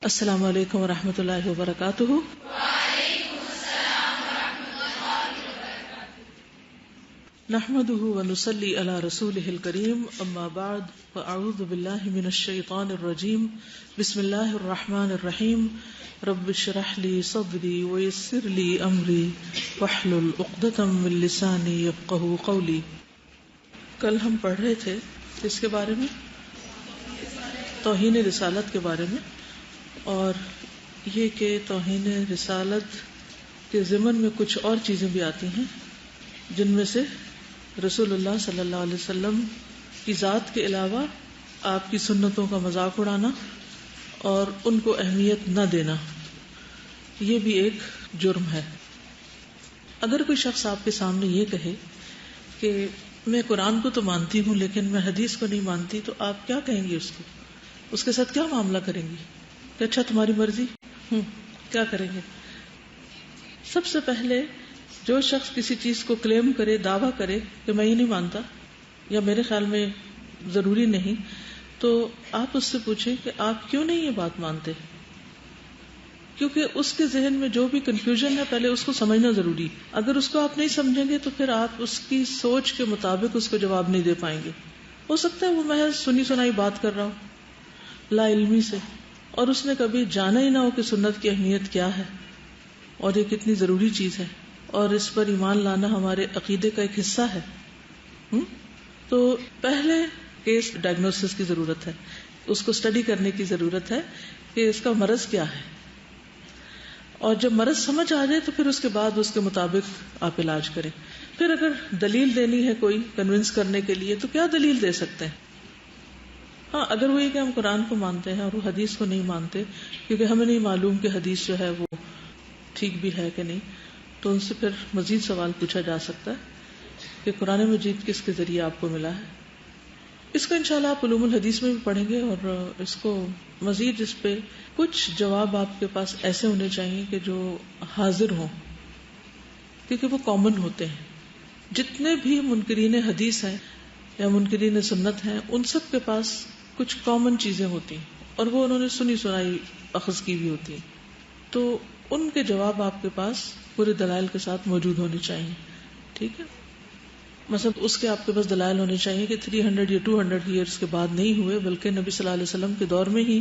السلام علیکم ورحمۃ اللہ وبرکاتہ۔ نحمده ونصلي على رسوله الكريم، اما بعد فاعوذ باللہ من الشیطان الرجیم، بسم اللہ الرحمن الرحیم، رب اشرح لي صدری ويسر لي امری واحلل عقدۃ من لسانی یفقهوا قولی۔ کل ہم پڑھ رہے تھے اس کے بارے میں، توہین رسالت کے بارے میں، اور یہ کہ توہین رسالت کے ضمن میں کچھ اور چیزیں بھی آتی ہیں جن میں سے رسول اللہ صلی اللہ علیہ وسلم کی ذات کے علاوہ آپ کی سنتوں کا مذاق اڑانا اور ان کو اہمیت نہ دینا، یہ بھی ایک جرم ہے۔ اگر کوئی شخص آپ کے سامنے یہ کہے کہ میں قرآن کو تو مانتی ہوں لیکن میں حدیث کو نہیں مانتی، تو آپ کیا کہیں گے؟ اس کے ساتھ کیا معاملہ کریں گی؟ کہ اچھا تمہاری مرضی، کیا کریں گے؟ سب سے پہلے جو شخص کسی چیز کو کلیم کرے، دعویٰ کرے کہ میں یہ نہیں مانتا یا میرے خیال میں ضروری نہیں، تو آپ اس سے پوچھیں کہ آپ کیوں نہیں یہ بات مانتے، کیونکہ اس کے ذہن میں جو بھی کنفیوژن ہے پہلے اس کو سمجھنا ضروری۔ اگر اس کو آپ نہیں سمجھیں گے تو پھر آپ اس کی سوچ کے مطابق اس کو جواب نہیں دے پائیں گے۔ ہو سکتا ہے وہ محض سنی سنائی بات کر رہا ہو لا علمی سے، اور اس نے کبھی جانا ہی نہ ہو کہ سنت کی اہمیت کیا ہے اور یہ کتنی ضروری چیز ہے، اور اس پر ایمان لانا ہمارے عقیدے کا ایک حصہ ہے۔ تو پہلے کیس ڈائگنوسس کی ضرورت ہے، اس کو اسٹڈی کرنے کی ضرورت ہے کہ اس کا مرض کیا ہے، اور جب مرض سمجھ آ جائے تو پھر اس کے بعد اس کے مطابق آپ علاج کریں۔ پھر اگر دلیل دینی ہے کوئی کنونس کرنے کے لیے تو کیا دلیل دے سکتے ہیں؟ ہاں، اگر وہ یہ کہ ہم قرآن کو مانتے ہیں اور وہ حدیث کو نہیں مانتے کیونکہ ہمیں نہیں معلوم کہ حدیث جو ہے وہ ٹھیک بھی ہے کہ نہیں، تو ان سے پھر مزید سوال پوچھا جا سکتا ہے کہ قرآن مجید کس کے ذریعے آپ کو ملا ہے۔ اس کو انشاءاللہ آپ علوم الحدیث میں بھی پڑھیں گے، اور اس کو مزید اس پہ کچھ جواب آپ کے پاس ایسے ہونے چاہیے کہ جو حاضر ہوں، کیونکہ وہ کامن ہوتے ہیں۔ جتنے بھی منکرین حدیث ہیں یا منکرین سنت ہیں، ان سب کے پاس کچھ کامن چیزیں ہوتی ہیں، اور وہ انہوں نے سنی سنائی اخذ کی بھی ہوتی ہیں، تو ان کے جواب آپ کے پاس پورے دلائل کے ساتھ موجود ہونے چاہیے۔ ٹھیک ہے، مثلا اس کے آپ کے پاس دلائل ہونے چاہیے کہ 300 یا 200 ایئرس کے بعد نہیں ہوئے، بلکہ نبی صلی اللہ علیہ وسلم کے دور میں ہی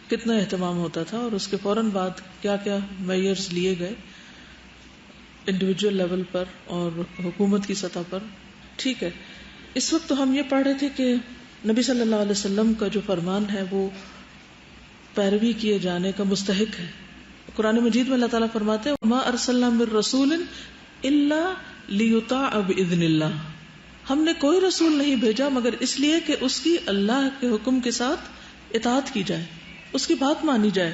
کتنا اہتمام ہوتا تھا، اور اس کے فوراً بعد کیا کیا میئرز لیے گئے انڈیویجول لیول پر اور حکومت کی سطح پر۔ ٹھیک ہے، اس وقت تو ہم یہ پڑھ رہے تھے کہ نبی صلی اللہ علیہ وسلم کا جو فرمان ہے وہ پیروی کیے جانے کا مستحق ہے۔ قرآن مجید میں اللہ تعالیٰ فرماتے ہیں وَمَا أَرْسَلْنَا مِن رَّسُولٍ إِلَّا لِيُطَاعَ بِإِذْنِ اللَّهِ، ہم نے کوئی رسول نہیں بھیجا مگر اس لیے کہ اس کی اللہ کے حکم کے ساتھ اطاعت کی جائے، اس کی بات مانی جائے۔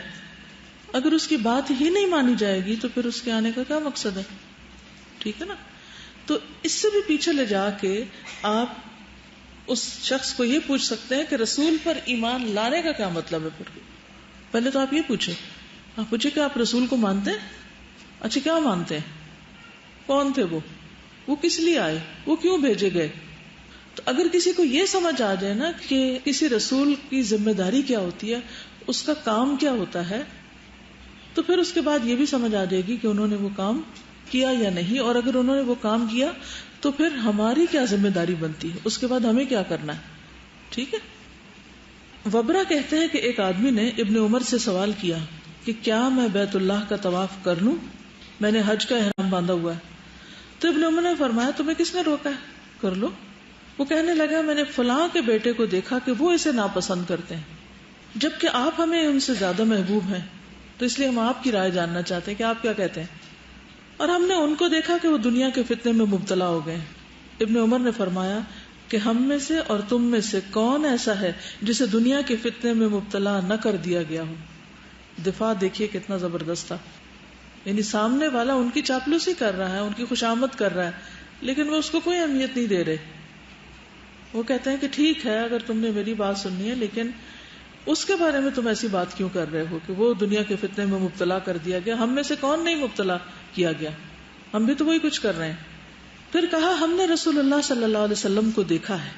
اگر اس کی بات ہی نہیں مانی جائے گی تو پھر اس کے آنے کا کیا مقصد ہے؟ ٹھیک ہے نا؟ تو اس سے بھی پیچھے لے جا کے آپ اس شخص کو یہ پوچھ سکتے ہیں کہ رسول پر ایمان لانے کا کیا مطلب ہے۔ پھر پہلے تو آپ یہ پوچھیں، آپ پوچھیں کہ آپ رسول کو مانتے ہیں؟ اچھا، کیا مانتے ہیں؟ کون تھے وہ کس لیے آئے، وہ کیوں بھیجے گئے؟ تو اگر کسی کو یہ سمجھ آ جائے نا کہ کسی رسول کی ذمہ داری کیا ہوتی ہے، اس کا کام کیا ہوتا ہے، تو پھر اس کے بعد یہ بھی سمجھ آ جائے گی کہ انہوں نے وہ کام کیا یا نہیں، اور اگر انہوں نے وہ کام کیا تو پھر ہماری کیا ذمہ داری بنتی ہے، اس کے بعد ہمیں کیا کرنا ہے۔ ٹھیک ہے، وبرا کہتے ہیں کہ ایک آدمی نے ابن عمر سے سوال کیا کہ کیا میں بیت اللہ کا طواف کر لوں، میں نے حج کا احرام باندھا ہوا ہے۔ تو ابن عمر نے فرمایا تمہیں کس نے روکا ہے، کر لو۔ وہ کہنے لگا میں نے فلاں کے بیٹے کو دیکھا کہ وہ اسے ناپسند کرتے ہیں، جبکہ آپ ہمیں ان سے زیادہ محبوب ہیں، تو اس لیے ہم آپ کی رائے جاننا چاہتے ہیں کہ آپ کیا کہتے ہیں۔ اور ہم نے ان کو دیکھا کہ وہ دنیا کے فتنے میں مبتلا ہو گئے۔ ابن عمر نے فرمایا کہ ہم میں سے اور تم میں سے کون ایسا ہے جسے دنیا کے فتنے میں مبتلا نہ کر دیا گیا ہو۔ دفاع دیکھیے کتنا زبردست تھا، یعنی سامنے والا ان کی چاپلوسی کر رہا ہے، ان کی خوشامد کر رہا ہے، لیکن وہ اس کو کوئی اہمیت نہیں دے رہے۔ وہ کہتے ہیں کہ ٹھیک ہے اگر تم نے میری بات سننی ہے، لیکن اس کے بارے میں تم ایسی بات کیوں کر رہے ہو کہ وہ دنیا کے فتنے میں مبتلا کر دیا گیا، ہم میں سے کون نہیں مبتلا کیا گیا، ہم بھی تو وہی کچھ کر رہے ہیں۔ پھر کہا ہم نے رسول اللہ صلی اللہ علیہ وسلم کو دیکھا ہے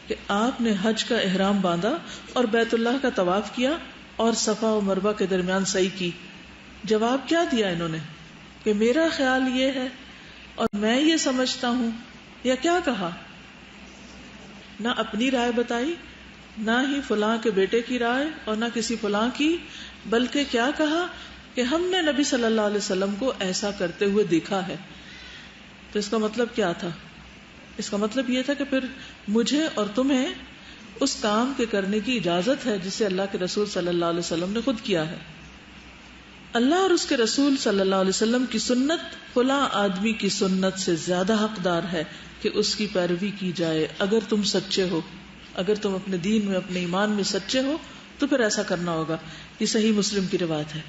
کہ آپ نے حج کا احرام باندھا اور بیت اللہ کا طواف کیا، اور صفا و مروہ کے درمیان سعی کی. جواب کیا دیا انہوں نے کہ میرا خیال یہ ہے اور میں یہ سمجھتا ہوں، یا کیا کہا؟ نہ اپنی رائے بتائی، نہ ہی فلاں کے بیٹے کی رائے اور نہ کسی فلاں کی، بلکہ کیا کہا کہ ہم نے نبی صلی اللہ علیہ وسلم کو ایسا کرتے ہوئے دیکھا ہے. تو اس کا مطلب کیا تھا؟ اس کا مطلب یہ تھا کہ پھر مجھے اور تمہیں اس کام کے کرنے کی اجازت ہے جسے اللہ کے رسول صلی اللہ علیہ وسلم نے خود کیا ہے. اللہ اور اس کے رسول صلی اللہ علیہ وسلم کی سنت فلاں آدمی کی سنت سے زیادہ حقدار ہے کہ اس کی پیروی کی جائے. اگر تم سچے ہو، اگر تم اپنے دین میں اپنے ایمان میں سچے ہو تو پھر ایسا کرنا ہوگا. یہ صحیح مسلم کی روایت ہے.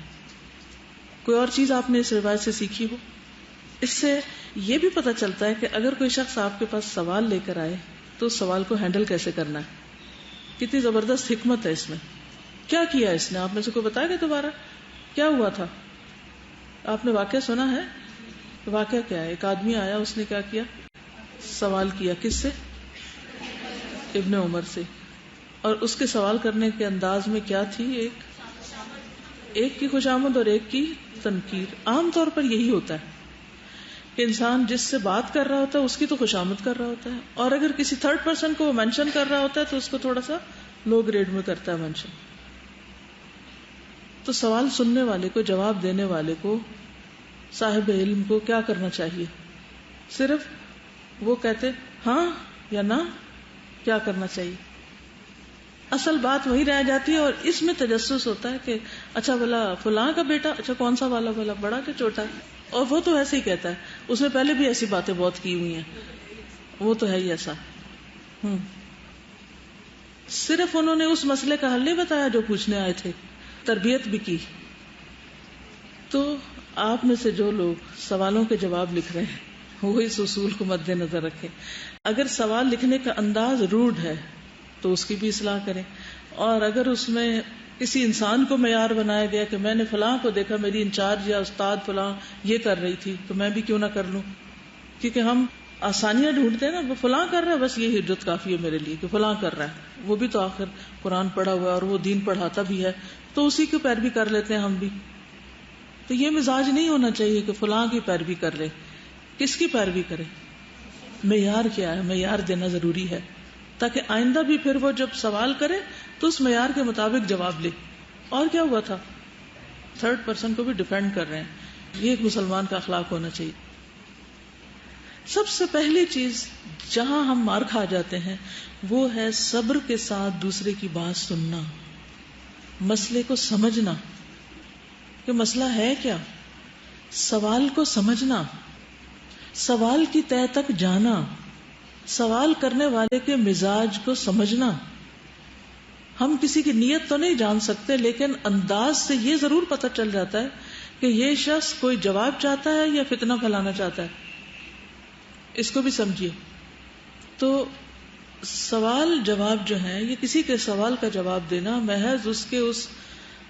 کوئی اور چیز آپ نے اس روایت سے سیکھی ہو؟ اس سے یہ بھی پتہ چلتا ہے کہ اگر کوئی شخص آپ کے پاس سوال لے کر آئے تو اس سوال کو ہینڈل کیسے کرنا ہے. کتنی زبردست حکمت ہے اس میں. کیا کیا اس نے؟ آپ میں سے کوئی بتائے گا دوبارہ کیا ہوا تھا؟ آپ نے واقعہ سنا ہے؟ واقعہ کیا ہے؟ ایک آدمی آیا، اس نے کیا کیا؟ سوال کیا. کس سے؟ ابن عمر سے. اور اس کے سوال کرنے کے انداز میں کیا تھی؟ ایک کی خوشامد اور ایک کی تنقیر. عام طور پر یہی ہوتا ہے کہ انسان جس سے بات کر رہا ہوتا ہے اس کی تو خوشامد کر رہا ہوتا ہے، اور اگر کسی تھرڈ پرسن کو وہ مینشن کر رہا ہوتا ہے تو اس کو تھوڑا سا لو گریڈ میں کرتا ہے مینشن. تو سوال سننے والے کو، جواب دینے والے کو، صاحب علم کو کیا کرنا چاہیے؟ صرف وہ کہتے ہاں یا نہ؟ کیا کرنا چاہیے؟ اصل بات وہی رہ جاتی ہے. اور اس میں تجسس ہوتا ہے کہ اچھا بلا فلاں کا بیٹا، اچھا کون سا والا، بلا بڑا کہ چھوٹا ہے؟ اور وہ تو ایسے ہی کہتا ہے، اس نے پہلے بھی ایسی باتیں بہت کی ہوئی ہیں، وہ تو ہے ہی ایسا. صرف انہوں نے اس مسئلے کا حل نہیں بتایا جو پوچھنے آئے تھے، تربیت بھی کی. تو آپ میں سے جو لوگ سوالوں کے جواب لکھ رہے ہیں وہ اس اصول کو مد نظر رکھیں. اگر سوال لکھنے کا انداز روڈ ہے تو اس کی بھی اصلاح کریں، اور اگر اس میں کسی انسان کو معیار بنایا گیا کہ میں نے فلاں کو دیکھا، میری انچارج یا استاد فلاں یہ کر رہی تھی تو میں بھی کیوں نہ کر لوں. کیونکہ ہم آسانیاں ڈھونڈتے ہیں نا، وہ فلاں کر رہا ہے بس یہی حجت کافی ہے میرے لیے کہ فلاں کر رہا ہے، وہ بھی تو آخر قرآن پڑھا ہوا ہے اور وہ دین پڑھاتا بھی ہے تو اسی کی پیروی کر لیتے ہیں ہم بھی. تو یہ مزاج نہیں ہونا چاہیے کہ فلاں کی پیروی کر لے. کس کی پیروی کرے؟ معیار کیا ہے؟ معیار دینا ضروری ہے تاکہ آئندہ بھی پھر وہ جب سوال کرے تو اس معیار کے مطابق جواب لے. اور کیا ہوا تھا؟ تھرڈ پرسن کو بھی ڈیفینڈ کر رہے ہیں. یہ ایک مسلمان کا اخلاق ہونا چاہیے. سب سے پہلی چیز جہاں ہم مار کھا جاتے ہیں وہ ہے صبر کے ساتھ دوسرے کی بات سننا، مسئلے کو سمجھنا کہ مسئلہ ہے کیا، سوال کو سمجھنا، سوال کی تہ تک جانا، سوال کرنے والے کے مزاج کو سمجھنا. ہم کسی کی نیت تو نہیں جان سکتے لیکن انداز سے یہ ضرور پتہ چل جاتا ہے کہ یہ شخص کوئی جواب چاہتا ہے یا فتنہ پھیلانا چاہتا ہے. اس کو بھی سمجھیے. تو سوال جواب جو ہے، یہ کسی کے سوال کا جواب دینا محض اس کے اس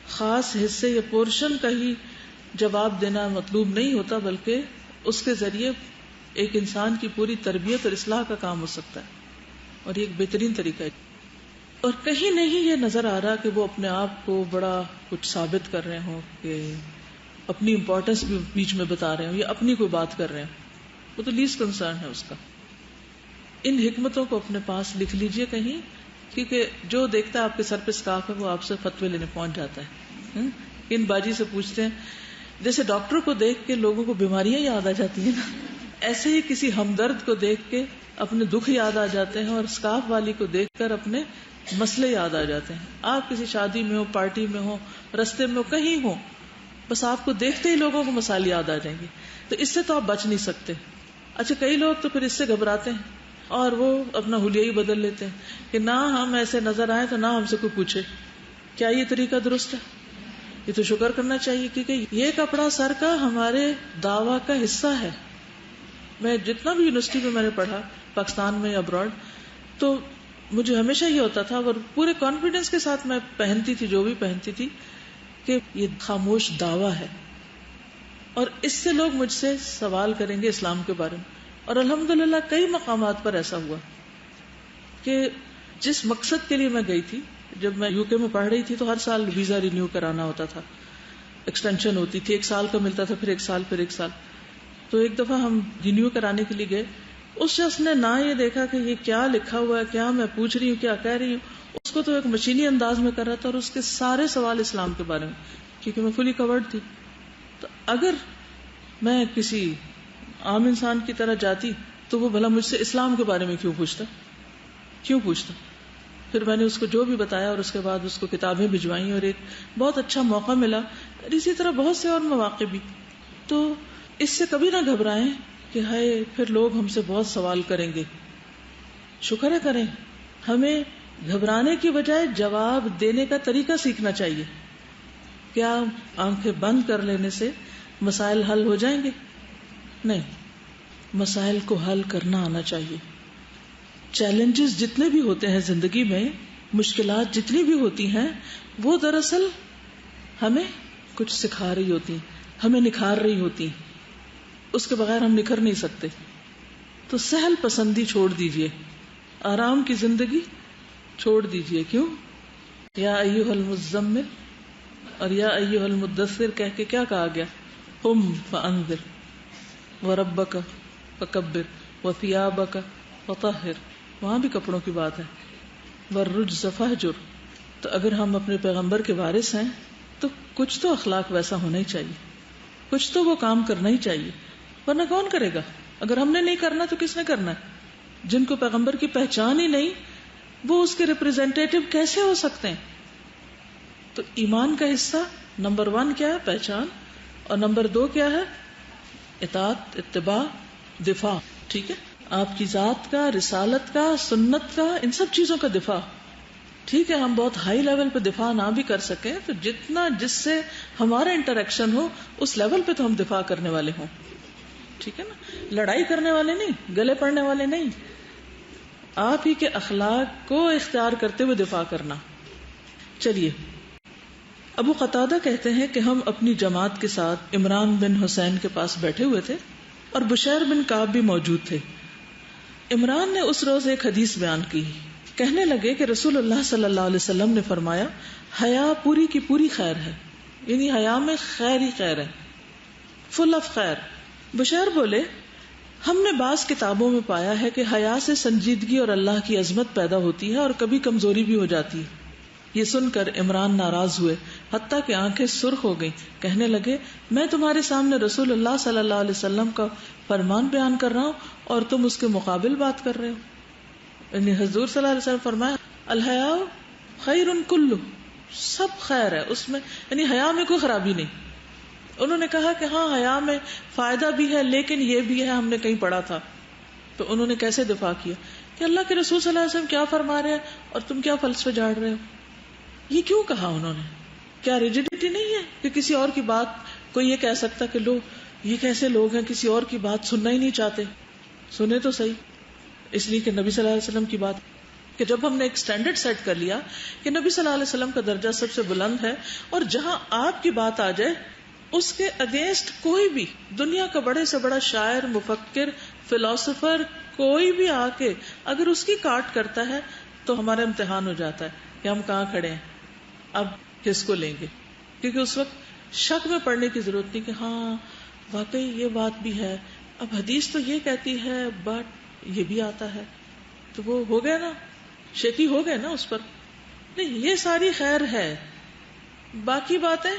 خاص حصے یا پورشن کا ہی جواب دینا مطلوب نہیں ہوتا، بلکہ اس کے ذریعے ایک انسان کی پوری تربیت اور اصلاح کا کام ہو سکتا ہے، اور یہ ایک بہترین طریقہ ہے. اور کہیں نہیں یہ نظر آ رہا کہ وہ اپنے آپ کو بڑا کچھ ثابت کر رہے ہوں، کہ اپنی امپورٹنس بھی بیچ میں بتا رہے ہوں یا اپنی کوئی بات کر رہے ہوں. وہ تو لیسٹ کنسرن ہے اس کا. ان حکمتوں کو اپنے پاس لکھ لیجئے کہیں، کیونکہ جو دیکھتا ہے آپ کے سر پہ اسکارف ہے وہ آپ سے فتوے لینے پہنچ جاتا ہے. ان باجی سے پوچھتے ہیں، جیسے ڈاکٹر کو دیکھ کے لوگوں کو بیماریاں یاد آ جاتی ہیں نا، ایسے ہی کسی ہمدرد کو دیکھ کے اپنے دکھ یاد آ جاتے ہیں، اور اسکارف والی کو دیکھ کر اپنے مسئلے یاد آ جاتے ہیں. آپ کسی شادی میں ہو، پارٹی میں ہو، رستے میں ہو، کہیں ہو، بس آپ کو دیکھتے ہی لوگوں کو مسائل یاد آ جائیں گے. تو اس سے تو آپ بچ نہیں سکتے. اچھا کئی لوگ تو پھر اس سے گھبراتے ہیں اور وہ اپنا حلیہ ہی بدل لیتے ہیں کہ نہ ہم ایسے نظر آئے تو نہ ہم سے کوئی پوچھے. کیا یہ طریقہ درست ہے؟ یہ تو شکر کرنا چاہیے، کیونکہ یہ کپڑا سر کا ہمارے دعویٰ کا حصہ ہے. میں جتنا بھی یونیورسٹی میں نے پڑھا، پاکستان میں یا ابراڈ، تو مجھے ہمیشہ یہ ہوتا تھا اور پورے کانفیڈنس کے ساتھ میں پہنتی تھی جو بھی پہنتی تھی کہ یہ خاموش دعویٰ ہے، اور اس سے لوگ مجھ سے سوال کریں گے اسلام کے بارے میں. اور الحمدللہ کئی مقامات پر ایسا ہوا کہ جس مقصد کے لیے میں گئی تھی، جب میں UK میں پڑھ رہی تھی تو ہر سال ویزا رینیو کرانا ہوتا تھا، ایکسٹینشن ہوتی تھی، 1 سال کا ملتا تھا، پھر 1 سال، پھر 1 سال. تو ایک دفعہ ہم رینیو کرانے کے لیے گئے، اس شخص نے نہ یہ دیکھا کہ یہ کیا لکھا ہوا ہے، کیا میں پوچھ رہی ہوں، کیا کہہ رہی ہوں. اس کو تو ایک مشینی انداز میں کر رہا تھا، اور اس کے سارے سوال اسلام کے بارے میں، کیونکہ میں فلی کورڈ تھی. تو اگر میں کسی عام انسان کی طرح جاتی تو وہ بھلا مجھ سے اسلام کے بارے میں کیوں پوچھتا. پھر میں نے اس کو جو بھی بتایا اور اس کے بعد اس کو کتابیں بھجوائیں اور ایک بہت اچھا موقع ملا. اسی طرح بہت سے اور مواقع بھی. تو اس سے کبھی نہ گھبرائیں کہ ہائے پھر لوگ ہم سے بہت سوال کریں گے. شکر کریں، ہمیں گھبرانے کی بجائے جواب دینے کا طریقہ سیکھنا چاہیے. کیا آنکھیں بند کر لینے سے مسائل حل ہو جائیں گے؟ نہیں، مسائل کو حل کرنا آنا چاہیے. چیلنجز جتنے بھی ہوتے ہیں زندگی میں، مشکلات جتنی بھی ہوتی ہیں، وہ دراصل ہمیں کچھ سکھا رہی ہوتی ہیں، ہمیں نکھار رہی ہوتی ہیں. اس کے بغیر ہم نکھر نہیں سکتے. تو سہل پسندی چھوڑ دیجئے، آرام کی زندگی چھوڑ دیجئے. کیوں؟ یا ایھا المزمل اور یا ایھا المدثر کہہ کے کیا کہا گیا؟ قم فانذر وربک فکبر وثیابک فطہر. وہاں بھی کپڑوں کی بات ہے. والرجز فہجر. تو اگر ہم اپنے پیغمبر کے وارث ہیں تو کچھ تو اخلاق ویسا ہونا ہی چاہیے، کچھ تو وہ کام کرنا ہی چاہیے، ورنہ کون کرے گا؟ اگر ہم نے نہیں کرنا تو کس نے کرنا ہے؟ جن کو پیغمبر کی پہچان ہی نہیں، وہ اس کے ریپرزینٹیٹو کیسے ہو سکتے ہیں؟ تو ایمان کا حصہ نمبر 1 کیا ہے؟ پہچان. اور نمبر 2 کیا ہے؟ اطاعت، اتباع، دفاع. ٹھیک ہے، آپ کی ذات کا، رسالت کا، سنت کا، ان سب چیزوں کا دفاع. ٹھیک ہے، ہم بہت ہائی لیول پہ دفاع نہ بھی کر سکیں تو جتنا جس سے ہمارا انٹریکشن ہو اس لیول پہ تو ہم دفاع کرنے والے ہوں. ٹھیک ہے نا، لڑائی کرنے والے نہیں، گلے پڑنے والے نہیں. آپ ہی کے اخلاق کو اختیار کرتے ہوئے دفاع کرنا. چلیے، ابو قتادہ کہتے ہیں کہ ہم اپنی جماعت کے ساتھ عمران بن حسین کے پاس بیٹھے ہوئے تھے اور بشیر بن کعب بھی موجود تھے. عمران نے اس روز ایک حدیث بیان کی. کہنے لگے کہ رسول اللہ صلی اللہ علیہ وسلم نے فرمایا، حیا پوری کی پوری خیر ہے، یعنی حیا میں خیر ہی خیر ہے، فل آف خیر. بشیر بولے، ہم نے بعض کتابوں میں پایا ہے کہ حیا سے سنجیدگی اور اللہ کی عظمت پیدا ہوتی ہے اور کبھی کمزوری بھی ہو جاتی ہے. یہ سن کر عمران ناراض ہوئے، حتیٰ کہ آنکھیں سرخ ہو گئیں. کہنے لگے، میں تمہارے سامنے رسول اللہ صلی اللہ علیہ وسلم کا فرمان بیان کر رہا ہوں اور تم اس کے مقابل بات کر رہے ہو. یعنی حضور صلی اللہ علیہ وسلم فرمایا، الحیاء خیر کلہ، سب خیر ہے اس میں، یعنی حیا میں کوئی خرابی نہیں. انہوں نے کہا کہ ہاں حیا میں فائدہ بھی ہے لیکن یہ بھی ہے، ہم نے کہیں پڑھا تھا. تو انہوں نے کیسے دفاع کیا کہ اللہ کے رسول صلی اللہ علیہ وسلم کیا فرما رہے ہیں اور تم کیا فلسفے جھاڑ رہے ہو. یہ کیوں کہا انہوں نے؟ کیا ریجیڈیٹی نہیں ہے کہ کسی اور کی بات کوئی یہ کہہ سکتا کہ لو یہ کیسے لوگ ہیں کسی اور کی بات سننا ہی نہیں چاہتے؟ سنے تو صحیح. اس لیے کہ نبی صلی اللہ علیہ وسلم کی بات، کہ جب ہم نے ایک سٹینڈرڈ سیٹ کر لیا کہ نبی صلی اللہ علیہ وسلم کا درجہ سب سے بلند ہے اور جہاں آپ کی بات آ جائے اس کے اگینسٹ کوئی بھی دنیا کا بڑے سے بڑا شاعر، مفکر، فلاسفر کوئی بھی آ کے اگر اس کی کاٹ کرتا ہے تو ہمارا امتحان ہو جاتا ہے کہ ہم کہاں کھڑے ہیں، اب کس کو لیں گے. کیونکہ اس وقت شک میں پڑنے کی ضرورت نہیں کہ ہاں واقعی یہ بات بھی ہے، اب حدیث تو یہ کہتی ہے بٹ یہ بھی آتا ہے، تو وہ ہو گیا نا، شیکی ہو گئے نا اس پر. نہیں، یہ ساری خیر ہے. باقی باتیں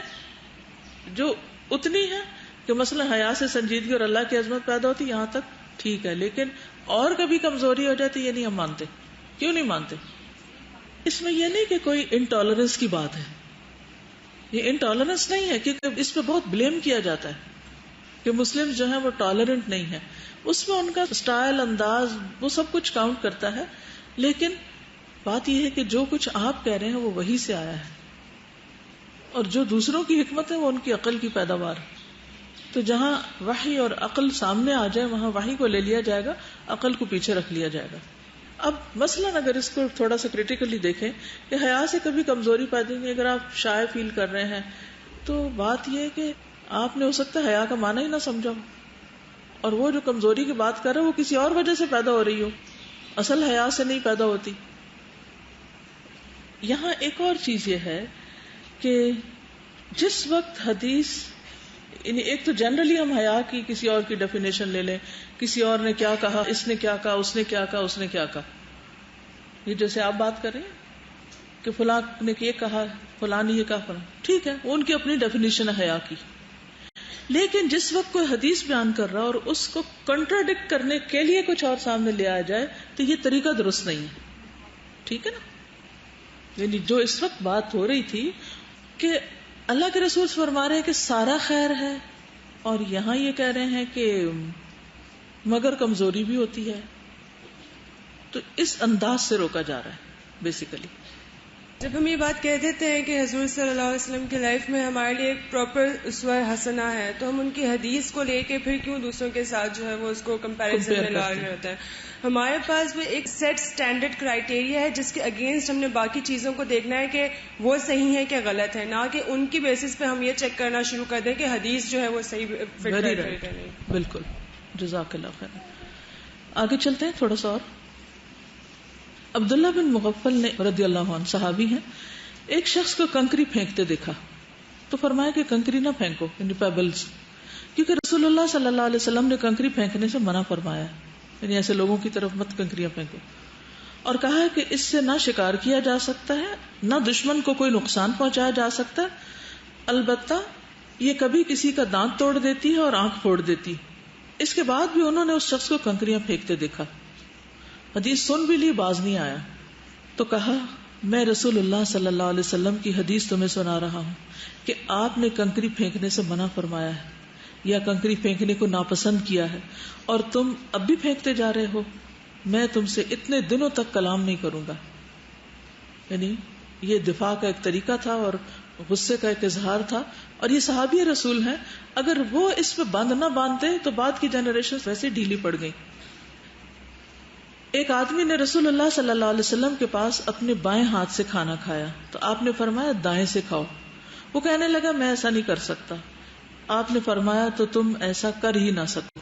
جو اتنی ہیں کہ مثلا حیا سے سنجیدگی اور اللہ کی عظمت پیدا ہوتی، یہاں تک ٹھیک ہے، لیکن اور کبھی کمزوری ہو جاتی یہ نہیں ہم مانتے. کیوں نہیں مانتے؟ اس میں یہ نہیں کہ کوئی انٹالرنس کی بات ہے، یہ انٹالرنس نہیں ہے، کیونکہ اس پہ بہت بلیم کیا جاتا ہے کہ مسلم جو ہیں وہ ٹالرنٹ نہیں ہے. اس میں ان کا سٹائل، انداز، وہ سب کچھ کاؤنٹ کرتا ہے، لیکن بات یہ ہے کہ جو کچھ آپ کہہ رہے ہیں وہ وہی سے آیا ہے اور جو دوسروں کی حکمت ہے وہ ان کی عقل کی پیداوار. تو جہاں وحی اور عقل سامنے آ جائے وہاں وحی کو لے لیا جائے گا، عقل کو پیچھے رکھ لیا جائے گا. اب مثلاً اگر اس کو تھوڑا سا کریٹیکلی دیکھیں کہ حیا سے کبھی کمزوری پیدا نہیں، اگر آپ شائع فیل کر رہے ہیں تو بات یہ ہے کہ آپ نے ہو سکتا ہے حیا کا معنی ہی نہ سمجھا ہو، اور وہ جو کمزوری کی بات کر رہے وہ کسی اور وجہ سے پیدا ہو رہی ہو، اصل حیا سے نہیں پیدا ہوتی. یہاں ایک اور چیز یہ ہے کہ جس وقت حدیث، یعنی ایک تو جنرلی ہم حیا کی کسی اور کی ڈیفینیشن لے لیں، کسی اور نے کیا کہا، اس نے کیا کہا، اس نے کیا کہا، اس نے کیا کہا. یہ جیسے آپ بات کر رہے ہیں کہ فلاں نے یہ کہا، فلاں نے یہ کہا، فلاں، ٹھیک ہے، ان کی اپنی ڈیفینیشن ہے حیا کی. لیکن جس وقت کوئی حدیث بیان کر رہا اور اس کو کنٹراڈکٹ کرنے کے لیے کچھ اور سامنے لے آیا جائے تو یہ طریقہ درست نہیں ہے. ٹھیک ہے نا؟ یعنی جو اس وقت بات ہو رہی تھی کہ اللہ کے رسول فرما رہے ہیں کہ سارا خیر ہے، اور یہاں یہ کہہ رہے ہیں کہ مگر کمزوری بھی ہوتی ہے، تو اس انداز سے روکا جا رہا ہے بیسیکلی. جب ہم یہ بات کہہ دیتے ہیں کہ حضور صلی اللہ علیہ وسلم کی لائف میں ہمارے لیے ایک پراپر اسوہ حسنہ ہے، تو ہم ان کی حدیث کو لے کے پھر کیوں دوسروں کے ساتھ جو ہے وہ اس کو کمپیریزن میں لا رہے ہوتے ہیں. ہمارے پاس بھی ایک سیٹ سٹینڈرڈ کرائیٹیریا ہے جس کے اگینسٹ ہم نے باقی چیزوں کو دیکھنا ہے کہ وہ صحیح ہے کہ غلط ہے، نہ کہ ان کی بیسس پہ ہم یہ چیک کرنا شروع کر دیں کہ حدیث جو ہے وہ صحیح فٹ ہے کہ نہیں. بالکل، جزاک اللہ خیر. آگے چلتے ہیں تھوڑا سا اور. عبداللہ بن مغفل نے رضی اللہ عنہ صحابی ہیں، ایک شخص کو کنکری پھینکتے دیکھا تو فرمایا کہ کنکری نہ پھینکو، یعنی پیبلز، کیونکہ رسول اللہ صلی اللہ علیہ وسلم نے کنکری پھینکنے سے منع فرمایا، یعنی ایسے لوگوں کی طرف مت کنکریاں پھینکو، اور کہا ہے کہ اس سے نہ شکار کیا جا سکتا ہے، نہ دشمن کو کوئی نقصان پہنچایا جا سکتا ہے، البتہ یہ کبھی کسی کا دانت توڑ دیتی ہے اور آنکھ پھوڑ دیتی. اس کے بعد بھی انہوں نے اس شخص کو کنکریاں پھینکتے دیکھا. حدیث سن بھی لی، باز نہیں آیا، تو کہا میں رسول اللہ صلی اللہ علیہ وسلم کی حدیث تمہیں سنا رہا ہوں کہ آپ نے کنکری پھینکنے سے منع فرمایا ہے یا کنکری پھینکنے کو ناپسند کیا ہے، اور تم اب بھی پھینکتے جا رہے ہو. میں تم سے اتنے دنوں تک کلام نہیں کروں گا. یعنی یہ دفاع کا ایک طریقہ تھا اور غصے کا ایک اظہار تھا، اور یہ صحابی رسول ہیں، اگر وہ اس پہ بند نہ باندھتے تو بعد کی جنریشن ویسے ڈھیلی پڑ گئی. ایک آدمی نے رسول اللہ صلی اللہ علیہ وسلم کے پاس اپنے بائیں ہاتھ سے کھانا کھایا تو آپ نے فرمایا دائیں سے کھاؤ. وہ کہنے لگا میں ایسا نہیں کر سکتا. آپ نے فرمایا تو تم ایسا کر ہی نہ سکو.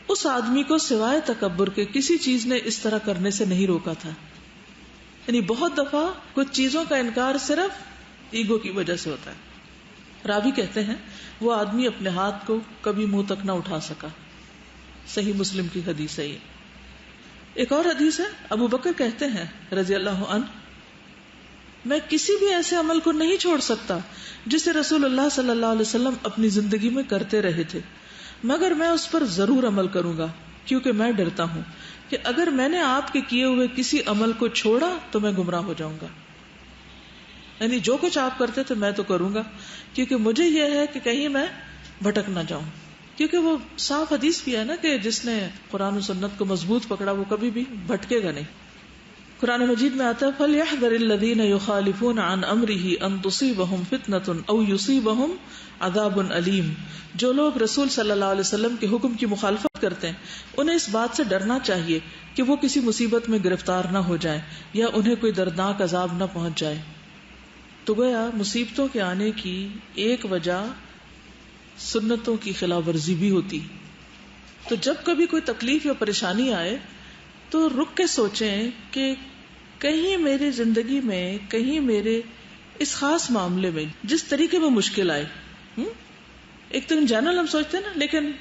اس آدمی کو سوائے تکبر کے کسی چیز نے اس طرح کرنے سے نہیں روکا تھا. یعنی بہت دفعہ کچھ چیزوں کا انکار صرف ایگو کی وجہ سے ہوتا ہے. راوی کہتے ہیں وہ آدمی اپنے ہاتھ کو کبھی منہ تک نہ اٹھا سکا. صحیح مسلم کی حدیث ہے یہ. ایک اور حدیث ہے، ابو بکر کہتے ہیں رضی اللہ عنہ، میں کسی بھی ایسے عمل کو نہیں چھوڑ سکتا جسے رسول اللہ صلی اللہ علیہ وسلم اپنی زندگی میں کرتے رہے تھے، مگر میں اس پر ضرور عمل کروں گا، کیونکہ میں ڈرتا ہوں کہ اگر میں نے آپ کے کیے ہوئے کسی عمل کو چھوڑا تو میں گمراہ ہو جاؤں گا. یعنی جو کچھ آپ کرتے تھے میں تو کروں گا، کیونکہ مجھے یہ ہے کہ کہیں میں بھٹک نہ جاؤں. کیونکہ وہ صاف حدیث بھی ہے نا کہ جس نے قرآن و سنت کو مضبوط پکڑا وہ کبھی بھی بھٹکے گا نہیں. قرآن مجید میں آتا ہے فَلْيَحْذَرِ الَّذِينَ يُخَالِفُونَ عَنْ أَمْرِهِ أَن تُصِيبَهُمْ فِتْنَةٌ أَوْ يُصِيبَهُمْ عَذَابٌ أَلِيمٌ. جو لوگ رسول صلی اللہ علیہ وسلم کے حکم کی مخالفت کرتے ہیں انہیں اس بات سے ڈرنا چاہیے کہ وہ کسی مصیبت میں گرفتار نہ ہو جائیں یا انہیں کوئی دردناک عذاب نہ پہنچ جائے. تو گویا مصیبتوں کے آنے کی ایک وجہ سنتوں کی خلاف ورزی بھی ہوتی. تو جب کبھی کوئی تکلیف یا پریشانی آئے تو رک کے سوچیں کہ کہیں میری زندگی میں، کہیں میرے اس خاص معاملے میں جس طریقے میں مشکل آئے، ایک تو ان جنرل ہم سوچتے ہیں نا، لیکن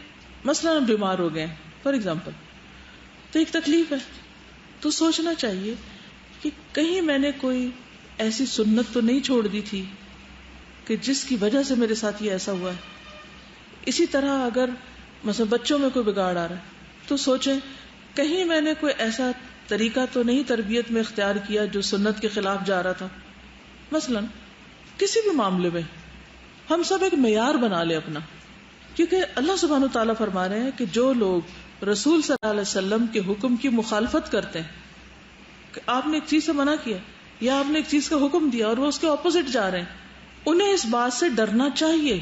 مثلا ہم بیمار ہو گئے فار ایگزامپل، تو ایک تکلیف ہے، تو سوچنا چاہیے کہ کہیں میں نے کوئی ایسی سنت تو نہیں چھوڑ دی تھی کہ جس کی وجہ سے میرے ساتھ یہ ایسا ہوا ہے. اسی طرح اگر مثلا بچوں میں کوئی بگاڑ آ رہا ہے تو سوچیں کہیں میں نے کوئی ایسا طریقہ تو نہیں تربیت میں اختیار کیا جو سنت کے خلاف جا رہا تھا. مثلا کسی بھی معاملے میں ہم سب ایک معیار بنا لیں اپنا، کیونکہ اللہ سبحانہ تعالیٰ فرما رہے ہیں کہ جو لوگ رسول صلی اللہ علیہ وسلم کے حکم کی مخالفت کرتے ہیں، کہ آپ نے ایک چیز سے منع کیا یا آپ نے ایک چیز کا حکم دیا اور وہ اس کے اپوزٹ جا رہے ہیں، انہیں اس بات سے ڈرنا چاہیے.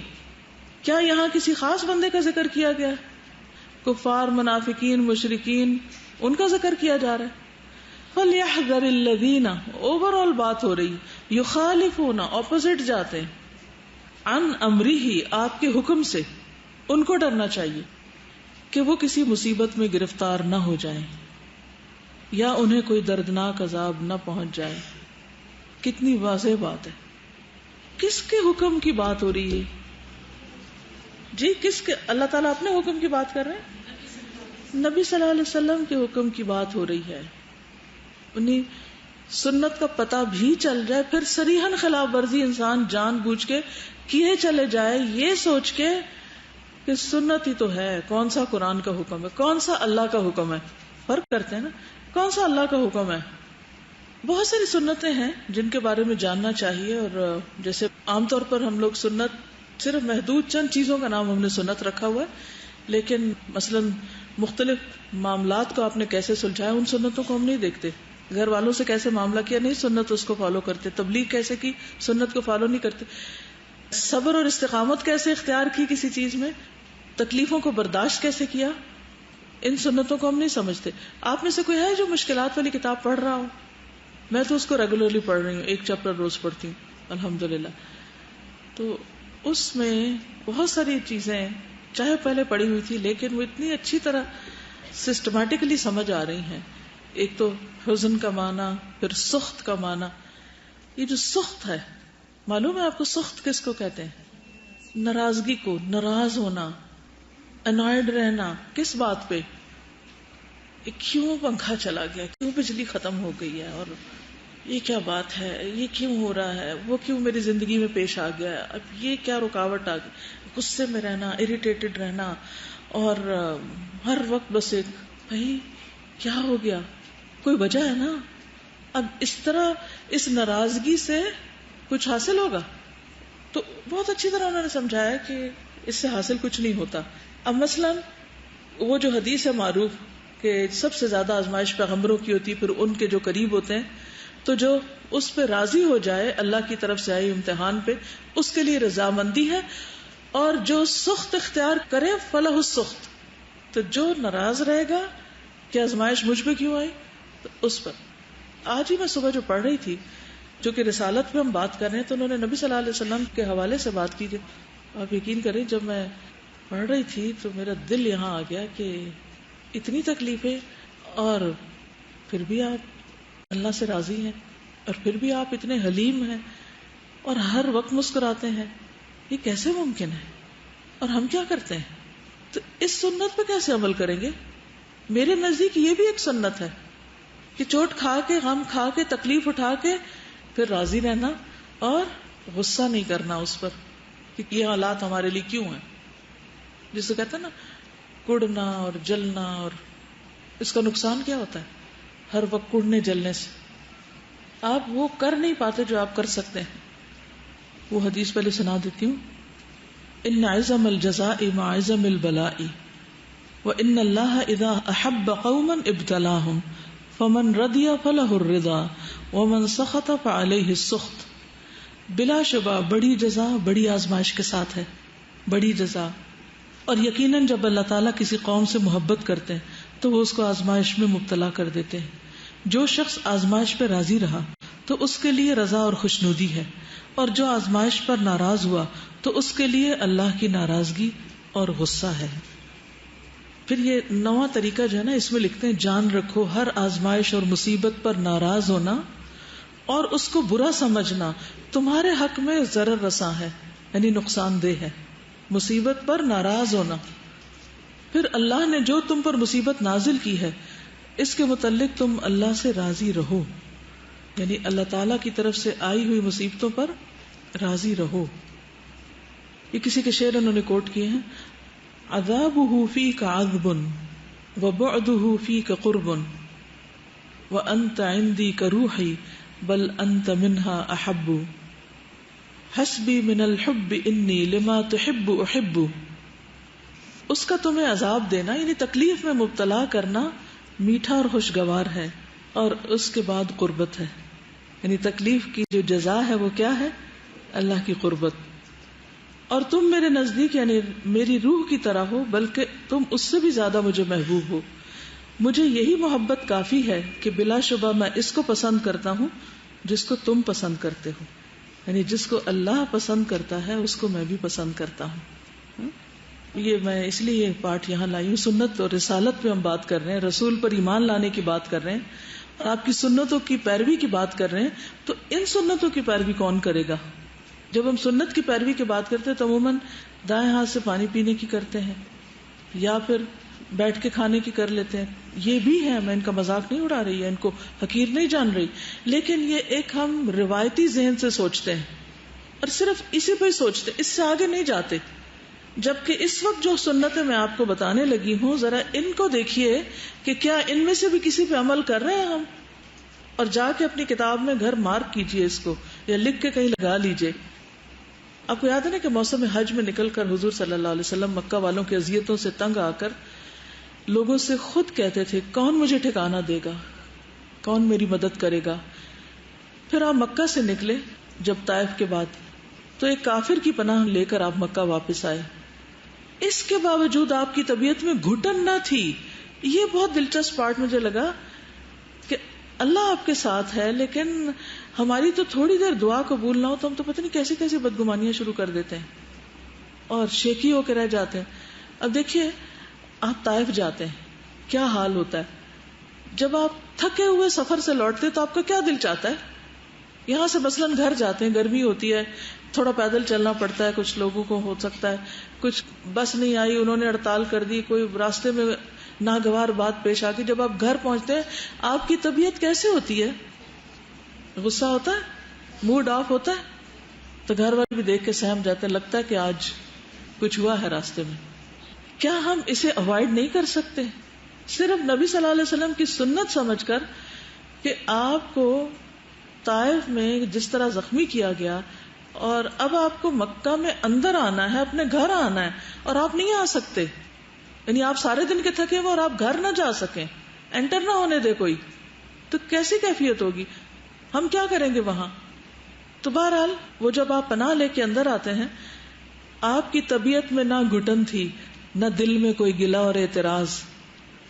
کیا یہاں کسی خاص بندے کا ذکر کیا گیا؟ کفار، منافقین، مشرکین، ان کا ذکر کیا جا رہا ہے. فَلْيَحْذَرِ الَّذِينَ، اوور آل بات ہو رہی، یخالفون، اپوزٹ جاتے ہیں، عن امرہ، آپ کے حکم سے، ان کو ڈرنا چاہیے کہ وہ کسی مصیبت میں گرفتار نہ ہو جائیں یا انہیں کوئی دردناک عذاب نہ پہنچ جائے. کتنی واضح بات ہے. کس کے حکم کی بات ہو رہی ہے جی؟ کس کے؟ اللہ تعالیٰ اپنے حکم کی بات کر رہے ہیں. نبی صلی اللہ علیہ وسلم کے حکم کی بات ہو رہی ہے. انہیں سنت کا پتہ بھی چل جائے پھر صریحاً خلاف ورزی انسان جان بوجھ کے کیے چلے جائے، یہ سوچ کے کہ سنت ہی تو ہے، کون سا قرآن کا حکم ہے، کون سا اللہ کا حکم ہے. فرق کرتے ہیں نا، کون سا اللہ کا حکم ہے. بہت ساری سنتیں ہیں جن کے بارے میں جاننا چاہیے. اور جیسے عام طور پر ہم لوگ سنت صرف محدود چند چیزوں کا نام ہم نے سنت رکھا ہوا ہے، لیکن مثلا مختلف معاملات کو آپ نے کیسے سلجھایا ان سنتوں کو ہم نہیں دیکھتے. گھر والوں سے کیسے معاملہ کیا، نہیں سنت اس کو فالو کرتے. تبلیغ کیسے کی، سنت کو فالو نہیں کرتے. صبر اور استقامت کیسے اختیار کی کسی چیز میں، تکلیفوں کو برداشت کیسے کیا، ان سنتوں کو ہم نہیں سمجھتے. آپ میں سے کوئی ہے جو مشکلات والی کتاب پڑھ رہا ہو؟ میں تو اس کو ریگولرلی پڑھ رہی ہوں، ایک چیپٹر روز پڑھتی ہوں الحمدللہ. تو اس میں بہت ساری چیزیں چاہے پہلے پڑھی ہوئی تھی لیکن وہ اتنی اچھی طرح سسٹمیٹکلی سمجھ آ رہی ہیں. ایک تو حزن کا معنی، پھر سخت کا معنی. یہ جو سخت ہے، معلوم ہے آپ کو سخت کس کو کہتے ہیں؟ ناراضگی کو، ناراض ہونا، انوائڈ رہنا. کس بات پہ؟ کیوں پنکھا چلا گیا، کیوں بجلی ختم ہو گئی ہے، اور یہ کیا بات ہے، یہ کیوں ہو رہا ہے، وہ کیوں میری زندگی میں پیش آ گیا، اب یہ کیا رکاوٹ آ گئی. غصے میں رہنا، اریٹیٹڈ رہنا، اور ہر وقت بس ایک بھائی کیا ہو گیا، کوئی وجہ ہے نا. اب اس طرح اس ناراضگی سے کچھ حاصل ہوگا؟ تو بہت اچھی طرح انہوں نے سمجھایا کہ اس سے حاصل کچھ نہیں ہوتا. اب مثلا وہ جو حدیث ہے معروف کہ سب سے زیادہ آزمائش پیغمبروں کی ہوتی، پھر ان کے جو قریب ہوتے ہیں، تو جو اس پہ راضی ہو جائے اللہ کی طرف سے آئی امتحان پہ، اس کے لیے رضامندی ہے. اور جو سخت اختیار کرے فلہ السخط، تو جو ناراض رہے گا کہ آزمائش مجھ پہ کیوں آئی، تو اس پر. آج ہی میں صبح جو پڑھ رہی تھی، جو کہ رسالت پہ ہم بات کر رہے ہیں، تو انہوں نے نبی صلی اللہ علیہ وسلم کے حوالے سے بات کی تھی. آپ یقین کریں جب میں پڑھ رہی تھی تو میرا دل یہاں آ گیا کہ اتنی تکلیفیں، اور پھر بھی آپ اللہ سے راضی ہیں، اور پھر بھی آپ اتنے حلیم ہیں اور ہر وقت مسکراتے ہیں. یہ کیسے ممکن ہے؟ اور ہم کیا کرتے ہیں؟ تو اس سنت پہ کیسے عمل کریں گے؟ میرے نزدیک یہ بھی ایک سنت ہے کہ چوٹ کھا کے، غم کھا کے، تکلیف اٹھا کے پھر راضی رہنا اور غصہ نہیں کرنا اس پر کہ یہ حالات ہمارے لیے کیوں ہیں. جسے کہتے ہیں نا کڑنا اور جلنا، اور اس کا نقصان کیا ہوتا ہے؟ ہر وقت کڑنے جلنے سے آپ وہ کر نہیں پاتے جو آپ کر سکتے ہیں. وہ حدیث پہلے سنا دیتی ہوں. ان عظم الجزاء مع عظم البلاء وان اللہ اذا احب قوما ابتلاهم فمن رضی فلہ الرضا ومن سخط فعلیہ السخط. بلا شبہ بڑی جزا بڑی آزمائش کے ساتھ ہے، بڑی جزا. اور یقیناً جب اللہ تعالیٰ کسی قوم سے محبت کرتے ہیں تو وہ اس کو آزمائش میں مبتلا کر دیتے ہیں. جو شخص آزمائش پہ راضی رہا تو اس کے لیے رضا اور خوشنودی ہے، اور جو آزمائش پر ناراض ہوا تو اس کے لیے اللہ کی ناراضگی اور غصہ ہے. پھر یہ نواں طریقہ جو ہے نا، اس میں لکھتے ہیں جان رکھو ہر آزمائش اور مصیبت پر ناراض ہونا اور اس کو برا سمجھنا تمہارے حق میں ضرر رساں ہے، یعنی نقصان دہ ہے. مصیبت پر ناراض ہونا. پھر اللہ نے جو تم پر مصیبت نازل کی ہے اس کے متعلق تم اللہ سے راضی رہو، یعنی اللہ تعالی کی طرف سے آئی ہوئی مصیبتوں پر راضی رہو. یہ کسی کے شعر انہوں نے کوٹ کیے ہیں. عذابہ فیک عذب وبعدہ فیک قرب وانت عندی کروحی بل انت منہا احب. حسبی من الحب انی لما تحب احب. اس کا تمہیں عذاب دینا یعنی تکلیف میں مبتلا کرنا میٹھا اور خوشگوار ہے، اور اس کے بعد قربت ہے، یعنی تکلیف کی جو جزا ہے وہ کیا ہے؟ اللہ کی قربت. اور تم میرے نزدیک یعنی میری روح کی طرح ہو، بلکہ تم اس سے بھی زیادہ مجھے محبوب ہو. مجھے یہی محبت کافی ہے کہ بلا شبہ میں اس کو پسند کرتا ہوں جس کو تم پسند کرتے ہو، یعنی جس کو اللہ پسند کرتا ہے اس کو میں بھی پسند کرتا ہوں. یہ میں اس لیے یہ پارٹ یہاں لائی ہوں. سنت اور رسالت پہ ہم بات کر رہے ہیں، رسول پر ایمان لانے کی بات کر رہے ہیں، اور آپ کی سنتوں کی پیروی کی بات کر رہے ہیں، تو ان سنتوں کی پیروی کون کرے گا؟ جب ہم سنت کی پیروی کی بات کرتے ہیں تو عموماً دائیں ہاتھ سے پانی پینے کی کرتے ہیں یا پھر بیٹھ کے کھانے کی کر لیتے ہیں. یہ بھی ہے، میں ان کا مذاق نہیں اڑا رہی ہے، ان کو حقیر نہیں جان رہی، لیکن یہ ایک ہم روایتی ذہن سے سوچتے ہیں اور صرف اسی پہ ہی سوچتے، اس سے آگے نہیں جاتے. جبکہ اس وقت جو سنتیں میں آپ کو بتانے لگی ہوں، ذرا ان کو دیکھیے کہ کیا ان میں سے بھی کسی پہ عمل کر رہے ہیں ہم، اور جا کے اپنی کتاب میں گھر مارک کیجئے اس کو، یا لکھ کے کہیں لگا لیجئے. آپ کو یاد ہے نا کہ موسم حج میں نکل کر حضور صلی اللہ علیہ وسلم مکہ والوں کی اذیتوں سے تنگ آ کر لوگوں سے خود کہتے تھے، کون مجھے ٹھکانہ دے گا، کون میری مدد کرے گا. پھر آپ مکہ سے نکلے جب طائف کے بعد، تو ایک کافر کی پناہ لے کر آپ مکہ واپس آئے. اس کے باوجود آپ کی طبیعت میں گھٹن نہ تھی. یہ بہت دلچسپ پارٹ مجھے لگا کہ اللہ آپ کے ساتھ ہے، لیکن ہماری تو تھوڑی دیر دعا قبول نہ ہو تو ہم تو پتہ نہیں کیسی کیسی بدگمانیاں شروع کر دیتے ہیں اور شیکی ہو کے رہ جاتے ہیں. اب دیکھیے آپ طائف جاتے ہیں، کیا حال ہوتا ہے جب آپ تھکے ہوئے سفر سے لوٹتے تو آپ کا کیا دل چاہتا ہے؟ یہاں سے مثلاً گھر جاتے ہیں، گرمی ہوتی ہے، تھوڑا پیدل چلنا پڑتا ہے، کچھ لوگوں کو ہو سکتا ہے کچھ بس نہیں آئی، انہوں نے ہڑتال کر دی، کوئی راستے میں ناگوار بات پیش آ گئی. جب آپ گھر پہنچتے ہیں آپ کی طبیعت کیسے ہوتی ہے؟ غصہ ہوتا ہے، موڈ آف ہوتا ہے، تو گھر والے بھی دیکھ کے سہم جاتے ہیں، لگتا ہے کہ آج کچھ ہوا ہے راستے میں. کیا ہم اسے اوائڈ نہیں کر سکتے؟ صرف نبی صلی اللہ علیہ وسلم کی سنت سمجھ کر کہ آپ کو طائف میں جس طرح زخمی کیا گیا اور اب آپ کو مکہ میں اندر آنا ہے، اپنے گھر آنا ہے اور آپ نہیں آ سکتے، یعنی آپ سارے دن کے تھکے ہوئے اور آپ گھر نہ جا سکیں، انٹر نہ ہونے دے کوئی، تو کیسی کیفیت ہوگی؟ ہم کیا کریں گے وہاں؟ تو بہرحال وہ جب آپ پناہ لے کے اندر آتے ہیں، آپ کی طبیعت میں نہ گھٹن تھی، نہ دل میں کوئی گلہ اور اعتراض.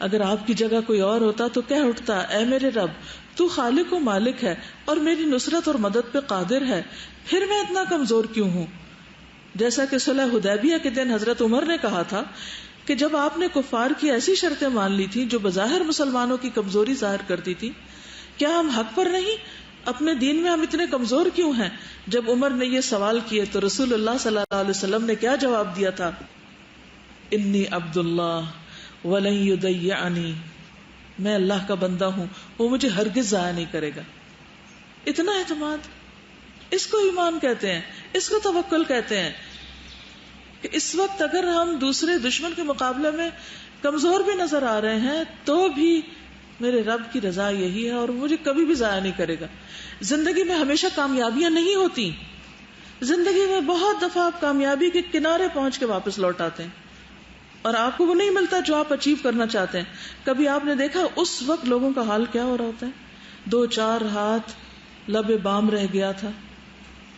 اگر آپ کی جگہ کوئی اور ہوتا تو کہہ اٹھتا، اے میرے رب، تو خالق و مالک ہے اور میری نصرت اور مدد پہ قادر ہے، پھر میں اتنا کمزور کیوں ہوں؟ جیسا کہ صلح حدیبیہ کے دن حضرت عمر نے کہا تھا کہ جب آپ نے کفار کی ایسی شرطیں مان لی تھی جو بظاہر مسلمانوں کی کمزوری ظاہر کرتی تھی، کیا ہم حق پر نہیں؟ اپنے دین میں ہم اتنے کمزور کیوں ہیں؟ جب عمر نے یہ سوال کیے تو رسول اللہ صلی اللہ علیہ وسلم نے کیا جواب دیا تھا؟ انی عبد اللہ ولن یضیعنی، میں اللہ کا بندہ ہوں، وہ مجھے ہرگز ضائع نہیں کرے گا. اتنا اعتماد، اس کو ایمان کہتے ہیں، اس کو توکل کہتے ہیں کہ اس وقت اگر ہم دوسرے دشمن کے مقابلے میں کمزور بھی نظر آ رہے ہیں تو بھی میرے رب کی رضا یہی ہے اور مجھے کبھی بھی ضائع نہیں کرے گا. زندگی میں ہمیشہ کامیابیاں نہیں ہوتی، زندگی میں بہت دفعہ آپ کامیابی کے کنارے پہنچ کے واپس لوٹ آتے ہیں اور آپ کو وہ نہیں ملتا جو آپ اچیو کرنا چاہتے ہیں. کبھی آپ نے دیکھا اس وقت لوگوں کا حال کیا ہو رہا ہوتا ہے؟ 2-4 ہاتھ لب بام رہ گیا تھا.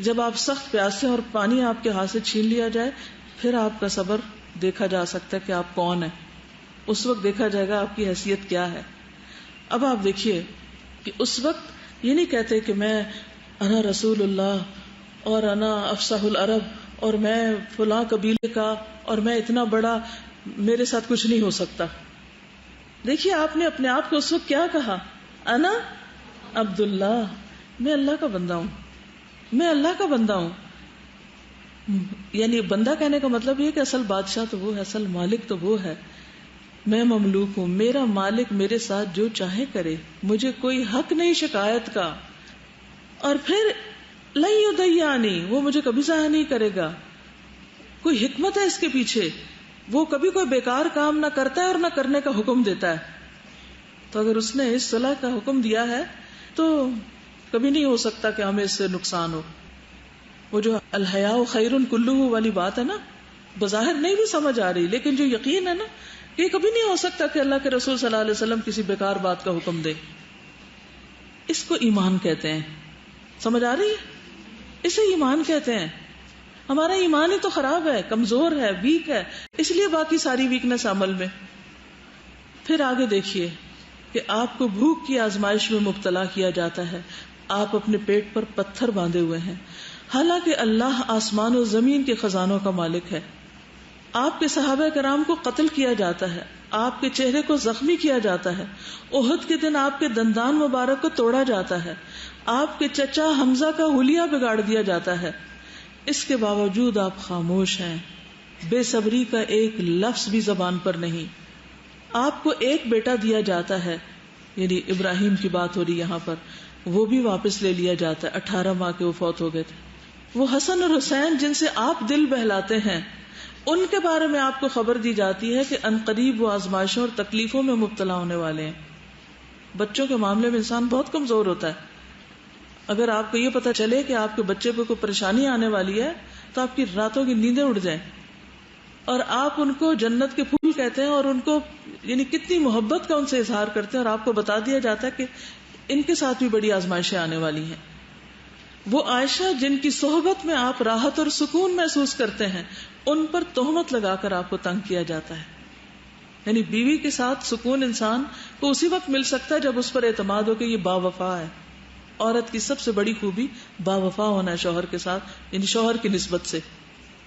جب آپ سخت پیاسے اور پانی آپ کے ہاتھ سے چھین لیا جائے پھر آپ کا صبر دیکھا جا سکتا ہے کہ آپ کون ہیں. اس وقت دیکھا جائے گا آپ کی حیثیت کیا ہے. اب آپ دیکھیے کہ اس وقت یہ نہیں کہتے کہ میں انا رسول اللہ اور انا افصح العرب اور میں فلاں قبیلے کا اور میں اتنا بڑا، میرے ساتھ کچھ نہیں ہو سکتا. دیکھیے آپ نے اپنے آپ کو اس وقت کیا کہا؟ انا عبد اللہ، میں اللہ کا بندہ ہوں، میں اللہ کا بندہ ہوں. یعنی بندہ کہنے کا مطلب یہ کہ اصل بادشاہ تو وہ ہے، اصل مالک تو وہ ہے، میں مملوک ہوں، میرا مالک میرے ساتھ جو چاہے کرے، مجھے کوئی حق نہیں شکایت کا. اور پھر لن یضیعنی، وہ مجھے کبھی ضائع نہیں کرے گا. کوئی حکمت ہے اس کے پیچھے، وہ کبھی کوئی بیکار کام نہ کرتا ہے اور نہ کرنے کا حکم دیتا ہے. تو اگر اس نے اس صلاح کا حکم دیا ہے تو کبھی نہیں ہو سکتا کہ ہمیں اس سے نقصان ہو. وہ جو الحیاء خیر کلہ والی بات ہے نا، بظاہر نہیں بھی سمجھ آ رہی لیکن جو یقین ہے نا، یہ کبھی نہیں ہو سکتا کہ اللہ کے رسول صلی اللہ علیہ وسلم کسی بیکار بات کا حکم دے. اس کو ایمان کہتے ہیں. سمجھ آ رہی ہے؟ اسے ایمان کہتے ہیں. ہمارا ایمان ہی تو خراب ہے، کمزور ہے، ویک ہے، اس لیے باقی ساری ویکنس عمل میں. پھر آگے دیکھیے کہ آپ کو بھوک کی آزمائش میں مبتلا کیا جاتا ہے، آپ اپنے پیٹ پر پتھر باندھے ہوئے ہیں، حالانکہ اللہ آسمان و زمین کے خزانوں کا مالک ہے. آپ کے صحابہ کرام کو قتل کیا جاتا ہے، آپ کے چہرے کو زخمی کیا جاتا ہے، احد کے دن آپ کے دندان مبارک کو توڑا جاتا ہے، آپ کے چچا حمزہ کا حلیہ بگاڑ دیا جاتا ہے، اس کے باوجود آپ خاموش ہیں، بے صبری کا ایک لفظ بھی زبان پر نہیں. آپ کو ایک بیٹا دیا جاتا ہے، یعنی ابراہیم کی بات ہو رہی یہاں پر، وہ بھی واپس لے لیا جاتا ہے، 18 ماہ کے وہ فوت ہو گئے تھے. وہ حسن اور حسین جن سے آپ دل بہلاتے ہیں، ان کے بارے میں آپ کو خبر دی جاتی ہے کہ عنقریب وہ آزمائشوں اور تکلیفوں میں مبتلا ہونے والے ہیں. بچوں کے معاملے میں انسان بہت کمزور ہوتا ہے. اگر آپ کو یہ پتا چلے کہ آپ کے بچے کو کوئی پریشانی آنے والی ہے تو آپ کی راتوں کی نیندیں اڑ جائیں، اور آپ ان کو جنت کے پھول کہتے ہیں اور ان کو یعنی کتنی محبت کا ان سے اظہار کرتے ہیں، اور آپ کو بتا دیا جاتا ہے کہ ان کے ساتھ بھی بڑی آزمائشیں آنے والی ہیں. وہ عائشہ جن کی صحبت میں آپ راحت اور سکون محسوس کرتے ہیں، ان پر تہمت لگا کر آپ کو تنگ کیا جاتا ہے. یعنی بیوی کے ساتھ سکون انسان کو اسی وقت مل سکتا ہے جب اس پر اعتماد ہو کہ یہ با وفا ہے. عورت کی سب سے بڑی خوبی با وفا ہونا ہے شوہر کے ساتھ، یعنی شوہر کی نسبت سے.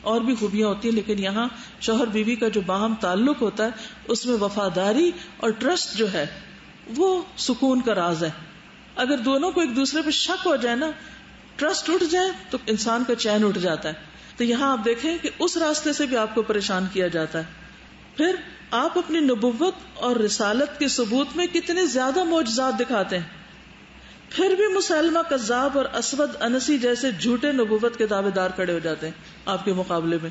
اور بھی خوبیاں ہوتی ہیں لیکن یہاں شوہر بیوی کا جو باہم تعلق ہوتا ہے اس میں وفاداری اور ٹرسٹ جو ہے وہ سکون کا راز ہے. اگر دونوں کو ایک دوسرے پہ شک ہو جائے نا، ٹرسٹ اٹھ جائے، تو انسان کا چین اٹھ جاتا ہے. تو یہاں آپ دیکھیں کہ اس راستے سے بھی آپ کو پریشان کیا جاتا ہے. پھر آپ اپنی نبوت اور رسالت کے ثبوت میں کتنے زیادہ معجزات دکھاتے ہیں، پھر بھی مسلمہ کذاب اور اسود انسی جیسے جھوٹے نبوت کے دعوے دار کھڑے ہو جاتے ہیں آپ کے مقابلے میں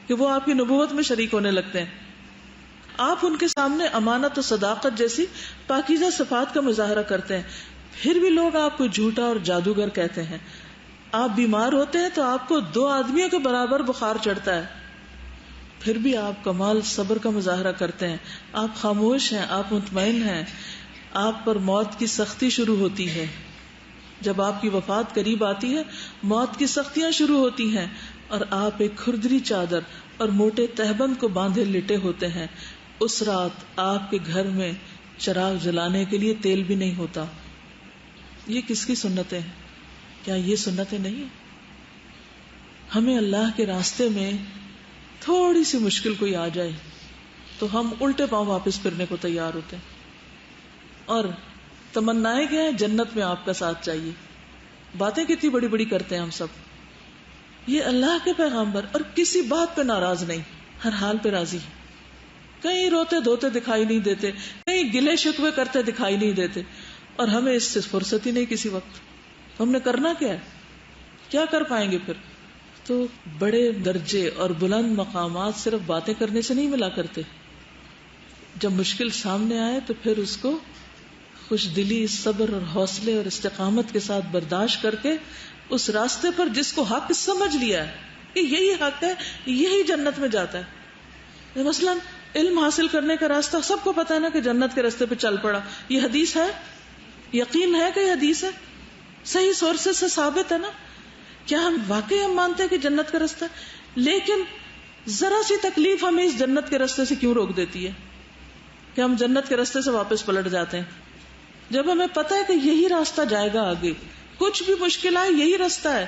کہ وہ آپ کی نبوت میں شریک ہونے لگتے ہیں. آپ ان کے سامنے امانت و صداقت جیسی پاکیزہ صفات کا مظاہرہ کرتے ہیں، پھر بھی لوگ آپ کو جھوٹا اور جادوگر کہتے ہیں. آپ بیمار ہوتے ہیں تو آپ کو 2 آدمیوں کے برابر بخار چڑھتا ہے، پھر بھی آپ کمال صبر کا مظاہرہ کرتے ہیں. آپ خاموش ہیں، آپ مطمئن ہیں. آپ پر موت کی سختی شروع ہوتی ہے، جب آپ کی وفات قریب آتی ہے موت کی سختیاں شروع ہوتی ہیں، اور آپ ایک کھردری چادر اور موٹے تہبند کو باندھے لٹے ہوتے ہیں. اس رات آپ کے گھر میں چراغ جلانے کے لیے تیل بھی نہیں ہوتا. یہ کس کی سنتیں ہیں؟ کیا یہ سنتیں نہیں ہیں؟ ہمیں اللہ کے راستے میں تھوڑی سی مشکل کوئی آ جائے تو ہم الٹے پاؤں واپس پھرنے کو تیار ہوتے ہیں، اور تمنائیں کیا ہیں؟ جنت میں آپ کا ساتھ چاہیے. باتیں کتنی بڑی بڑی کرتے ہیں ہم سب. یہ اللہ کے پیغمبر اور کسی بات پہ ناراض نہیں، ہر حال پہ راضی. کہیں روتے دھوتے دکھائی نہیں دیتے، کہیں گلے شکوے کرتے دکھائی نہیں دیتے، اور ہمیں اس سے فرصت ہی نہیں کسی وقت. ہم نے کرنا کیا ہے؟ کیا کر پائیں گے پھر؟ تو بڑے درجے اور بلند مقامات صرف باتیں کرنے سے نہیں ملا کرتے. جب مشکل سامنے آئے تو پھر اس کو خوش دلی، صبر اور حوصلے اور استقامت کے ساتھ برداشت کر کے اس راستے پر جس کو حق سمجھ لیا ہے کہ یہی حق ہے، یہی جنت میں جاتا ہے. مثلا علم حاصل کرنے کا راستہ سب کو پتا ہے نا کہ جنت کے راستے پہ چل پڑا. یہ حدیث ہے، یقین ہے کہ یہ حدیث ہے، صحیح سورسز سے ثابت ہے نا. کیا ہم واقعی مانتے ہیں کہ جنت کا راستہ ہے؟ لیکن ذرا سی تکلیف ہمیں اس جنت کے راستے سے کیوں روک دیتی ہے کہ ہم جنت کے راستے سے واپس پلٹ جاتے ہیں، جب ہمیں پتا ہے کہ یہی راستہ جائے گا آگے، کچھ بھی مشکل آئے یہی راستہ ہے.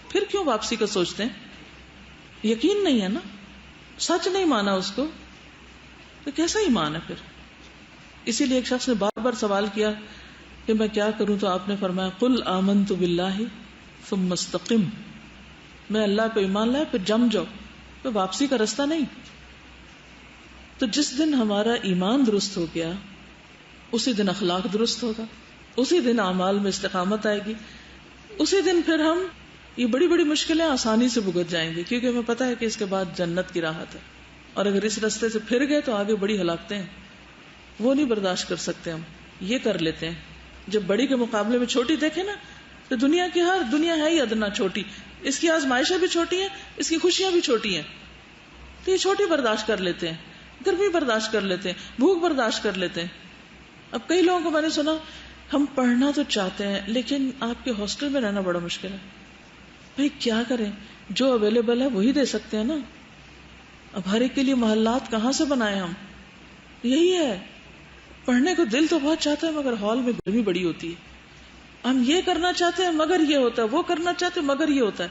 پھر کیوں واپسی کا سوچتے ہیں؟ یقین نہیں ہے نا، سچ نہیں مانا اس کو، تو کیسا ایمان ہے پھر؟ اسی لیے ایک شخص نے بار بار سوال کیا کہ میں کیا کروں، تو آپ نے فرمایا قل آمنت باللہ ثم استقم. میں اللہ پہ ایمان لایا پھر جم جاؤ. تو واپسی کا راستہ نہیں. تو جس دن ہمارا ایمان درست ہو گیا اسی دن اخلاق درست ہوگا، اسی دن اعمال میں استقامت آئے گی، اسی دن پھر ہم یہ بڑی بڑی مشکلیں آسانی سے بھگت جائیں گے، کیونکہ ہمیں پتا ہے کہ اس کے بعد جنت کی راحت ہے. اور اگر اس راستے سے پھر گئے تو آگے بڑی ہلاکتیں ہیں، وہ نہیں برداشت کر سکتے. ہم یہ کر لیتے ہیں. جب بڑی کے مقابلے میں چھوٹی دیکھیں نا، تو دنیا ہے ہی ادنا چھوٹی، اس کی آزمائشیں بھی چھوٹی ہیں، اس کی خوشیاں بھی چھوٹی ہیں، تو یہ چھوٹی برداشت کر لیتے ہیں. گرمی برداشت کر لیتے ہیں، بھوک برداشت کر لیتے ہیں. اب کئی لوگوں کو میں نے سنا ہم پڑھنا تو چاہتے ہیں لیکن آپ کے ہاسٹل میں رہنا بڑا مشکل ہے. بھئی کیا کریں، جو اویلیبل ہے وہی دے سکتے ہیں نا. اب ہر ایک کے لیے محلات کہاں سے بنائے ہم؟ یہی ہے، پڑھنے کو دل تو بہت چاہتا ہے مگر ہال میں گرمی بڑی ہوتی ہے. ہم یہ کرنا چاہتے ہیں مگر یہ ہوتا ہے، وہ کرنا چاہتے ہیں مگر یہ ہوتا ہے.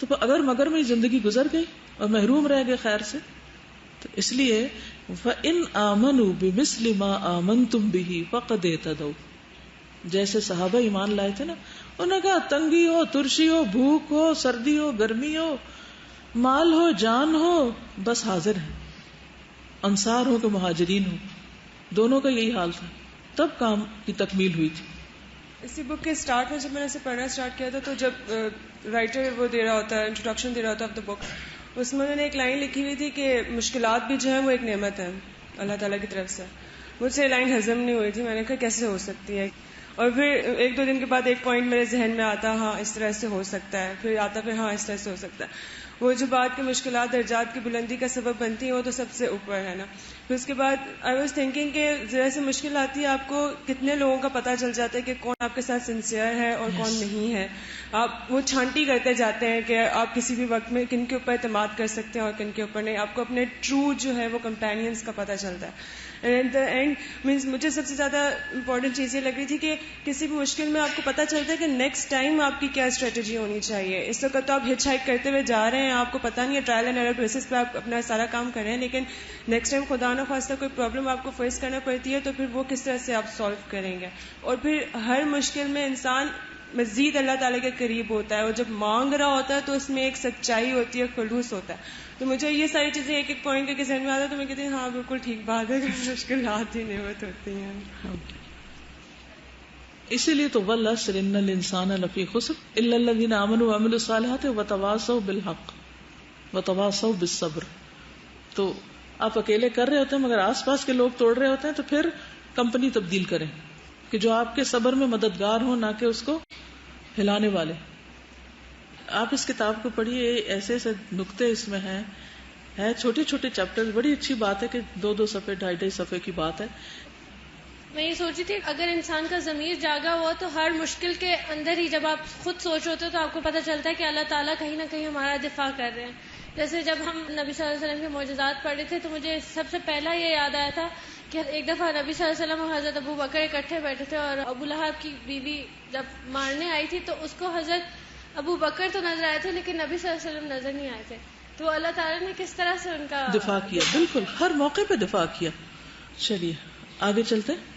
تو اگر مگر میں زندگی گزر گئی اور محروم رہ گئے خیر سے، تو اس لیے وَإِنْ آمَنُوا بِمِثْلِ مَا آمَنْتُمْ بِهِ فَقَدْ اهْتَدَوْا، جیسے صحابہ ایمان لائے تھے نا، انہوں نے کہا تنگی ہو، ترشی ہو، بھوک ہو، سردی ہو، گرمی ہو، مال ہو، جان ہو، بس حاضر ہیں، انصار ہو کہ مہاجرین ہو، دونوں کا یہی حال تھا، تب کام کی تکمیل ہوئی تھی. اسی بک کے اسٹارٹ میں جب میں نے اسے پڑھنا اسٹارٹ کیا تھا تو جب رائٹر وہ دے رہا ہوتا ہے انٹروڈکشن دے رہا ہوتا ہے آف دا بک، اس میں انہوں نے ایک لائن لکھی ہوئی تھی کہ مشکلات بھی جو ہیں وہ ایک نعمت ہے اللہ تعالیٰ کی طرف سے. مجھ سے لائن ہضم نہیں ہوئی تھی، میں نے کہا کیسے ہو سکتی ہے، اور پھر ایک دو دن کے بعد ایک پوائنٹ میرے ذہن میں آتا ہاں اس طرح سے ہو سکتا ہے، پھر آتا پھر ہاں اس طرح سے ہو سکتا ہے. وہ جو بات کی مشکلات درجات کی بلندی کا سبب بنتی ہیں وہ تو سب سے اوپر ہے نا. پھر اس کے بعد آئی واز تھنکنگ کہ ذرا سے مشکل آتی ہے آپ کو کتنے لوگوں کا پتہ چل جاتا ہے کہ کون آپ کے ساتھ سنسیئر ہے اور کون نہیں ہے. آپ وہ چھانٹی کرتے جاتے ہیں کہ آپ کسی بھی وقت میں کن کے اوپر اعتماد کر سکتے ہیں اور کن کے اوپر نہیں. آپ کو اپنے ٹرو جو ہے وہ کمپینینس کا پتہ چلتا ہے. اینڈ دا اینڈ مینس مجھے سب سے زیادہ امپورٹنٹ چیز یہ لگ رہی تھی کہ کسی بھی مشکل میں آپ کو پتہ چلتا ہے کہ نیکسٹ ٹائم آپ کی کیا اسٹریٹجی ہونی چاہیے. اس وقت تو آپ ہچ ہائک کرتے ہوئے جا رہے ہیں، آپ کو پتہ نہیں ہے، ٹرائل اینڈ ایرر بیسس پہ آپ اپنا سارا کام کر رہے ہیں، لیکن نیکسٹ ٹائم خدا نہ خواستہ کوئی پرابلم آپ کو فیس کرنا پڑتی ہے تو پھر وہ کس طرح سے آپ سالو کریں گے. اور پھر ہر مشکل میں انسان مزید اللہ تعالیٰ کے قریب ہوتا ہے، اور جب مانگ رہا ہوتا ہے تو اس میں ایک سچائی ہوتی ہے، خلوص ہوتا ہے. تو مجھے یہ ساری چیزیں ایک ایک پوائنٹ کر کے ذہن میں آتا ہے تو میں کہتی ہوں ہاں بالکل ٹھیک بات ہے کہ مشکلات ہی نعمت ہوتی ہیں. اسی لیے تو وَالْعَصْرِ إِنَّ الْإِنسَانَ لَفِي خُسْرٍ إِلَّا الَّذِينَ آمَنُوا وَعَمِلُوا الصَّالِحَاتِ وَتَوَاصَوْا بِالْحَقِّ وَتَوَاصَوْا بِالصَّبْرِ. تو آپ اکیلے کر رہے ہوتے ہیں مگر آس پاس کے لوگ توڑ رہے ہوتے ہیں، تو پھر کمپنی تبدیل کریں کہ جو آپ کے صبر میں مددگار ہوں، نہ کہ اس کو ہلانے والے. آپ اس کتاب کو پڑھیے، ایسے ایسے نقطے اس میں ہیں چھوٹے چھوٹے چیپٹر. بڑی اچھی بات ہے کہ 2 صفحے 2.5 صفحے کی بات ہے. میں یہ سوچی تھی اگر انسان کا ضمیر جاگا ہوا تو ہر مشکل کے اندر ہی جب آپ خود سوچ ہوتے تو آپ کو پتہ چلتا ہے کہ اللہ تعالیٰ کہیں نہ کہیں ہمارا دفاع کر رہے ہیں. جیسے جب ہم نبی صلی اللہ علیہ وسلم کے معجزات پڑھ رہے تھے تو مجھے سب سے پہلا یہ یاد آیا تھا کہ ایک دفعہ نبی صلی اللہ علیہ وسلم اور حضرت ابو بکر اکٹھے بیٹھے تھے، اور ابو لہب کی بیوی جب مارنے آئی تھی تو اس کو حضرت ابو بکر تو نظر آئے تھے لیکن نبی صلی اللہ علیہ وسلم نظر نہیں آئے تھے. تو اللہ تعالیٰ نے کس طرح سے ان کا دفاع کیا، بالکل ہر موقع پہ دفاع کیا. چلیے آگے چلتے ہیں.